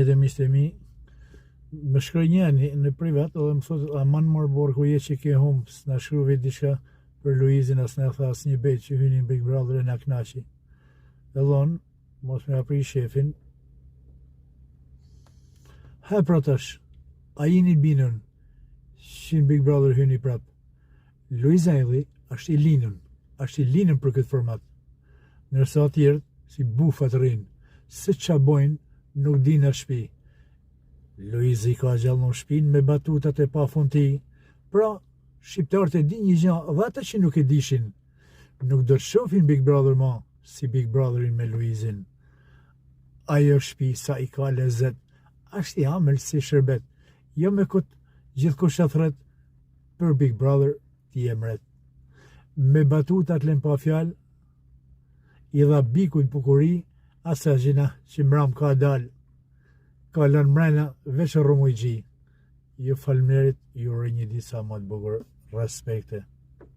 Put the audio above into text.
Dhe miqtë e mi, më shkroj njëri në privat edhe më thot aman mor borë ku je që ke humë, s'na shkruve diçka për Luizin, as na tha asnjë bet që hynin Big Brother e na knaqi. E dhon, mos me apri shefin. Ha pra tash, a jeni binën që në Big Brother hyni prap. Luiz Ajli është i linën për këtë format. Nërsa atjerët si bufat rrinë, se qa bojnë nuk di në shpi. Luiz i ka gjallë në shpinë me batutat e pa funti, pra shqiptarët e di një gjë dhe ata që nuk e dishin, nuk do të shohin Big Brother ma si Big Brotherin me Luizin. Ajo shpi sa i ka lezet, ashtë i amël si shërbet, jo me këtë gjithkush e thret për Big Brother t'i emret. Me batutat len pa fjal, i dha bikujt bukuri, asa gjina që mram ka dal, ka lën mrena veç rrumujgji. Ju falmerit, ju rë një disa më të bukur, respekte.